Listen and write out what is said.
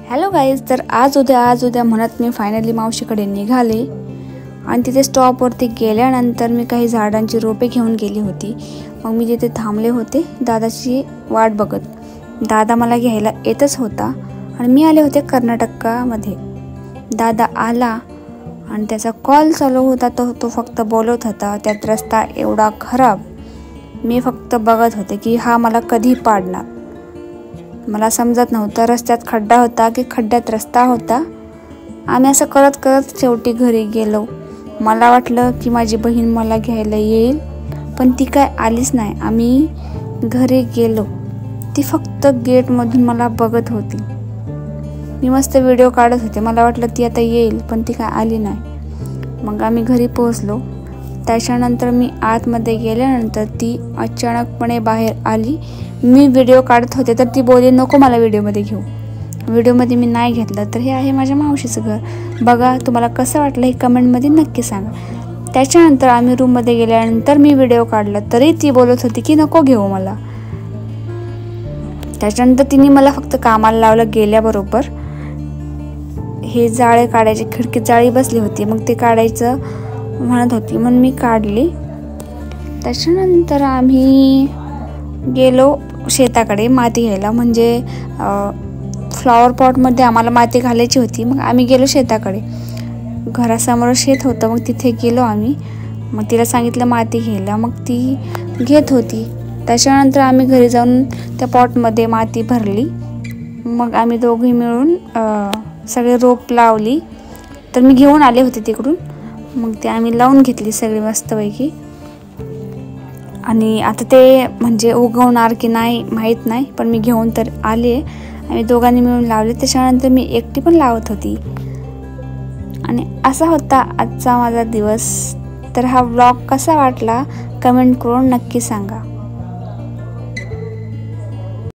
Hello guys, तर आज उद्या म्हणत मी फायनली मावशीकडे निघाले आणि तिथे स्टॉपवरती गेल्यानंतर मी काही झाडांची रोपे घेऊन गेली होती। मग मी तिथे थांबले होते दादाची वाट बघत। दादा मला घ्यायला येतच होता आणि मी आले होते कर्नाटकमध्ये। दादा आला आणि त्याचा कॉल चालू होता, तो फक्त बोलत होता। त्यात रस्ता एवढा खराब, मी फक्त बघत होते की हा मला कधी पाडणार। मला समजत नव्हतं रस्त्यात खड्डा होता की खड्ड्यात रस्ता होता। आम्ही असं करत करत शेवटी घरी गेलो। मला वाटलं की माझी बहीण मला घ्यायला येईल, पण ती काय आलीच नाही। आम्ही घरी गेलो, ती फक्त गेटमधून मला बघत होती। मी मस्त व्हिडिओ काढत होते, मला वाटलं ती आता येईल, पण ती काय आली नाही। मग आम्ही घरी पोहोचलो। त्याच्यानंतर मी आतमध्ये गेल्यानंतर ती अचानकपणे बाहेर आली। मी व्हिडिओ काढत होते तर ती बोलली नको मला व्हिडिओमध्ये घेऊ। व्हिडिओमध्ये मी नाही घेतलं। तर हे आहे माझ्या मावशीचं घर। बघा तुम्हाला कसं वाटलं हे कमेंटमध्ये नक्की सांगा। त्याच्यानंतर आम्ही रूममध्ये गेल्यानंतर मी व्हिडिओ काढला तरी ती बोलत होती की नको घेऊ मला। त्याच्यानंतर तिने मला फक्त कामाला लावलं गेल्याबरोबर। हे जाळे काढायचे, खिडकीत जाळी बसली होती, मग ते काढायचं म्हणत होती, म्हणून मी काढली। त्याच्यानंतर आम्ही गेलो शेताकडे माती घ्यायला, म्हणजे फ्लॉवर पॉटमध्ये आम्हाला माती घालायची होती। मग आम्ही गेलो शेताकडे, घरासमोर शेत होतं, मग तिथे गेलो आम्ही। मग तिला सांगितलं माती घ्यायला, मग ती घेत होती। त्याच्यानंतर आम्ही घरी जाऊन त्या पॉटमध्ये माती भरली। मग आम्ही दोघी मिळून सगळे रोप लावली। तर मी घेऊन आले होते तिकडून, मग ते आम्ही लावून घेतली सगळी मस्तपैकी। आणि आता ते म्हणजे उगवणार की नाही माहीत नाही, पण मी घेऊन तर आले। आम्ही दोघांनी मिळून लावले। त्याच्यानंतर मी एकटी पण लावत होती। आणि असा होता आजचा माझा दिवस। तर हा व्लॉग कसा वाटला कमेंट करून नक्की सांगा।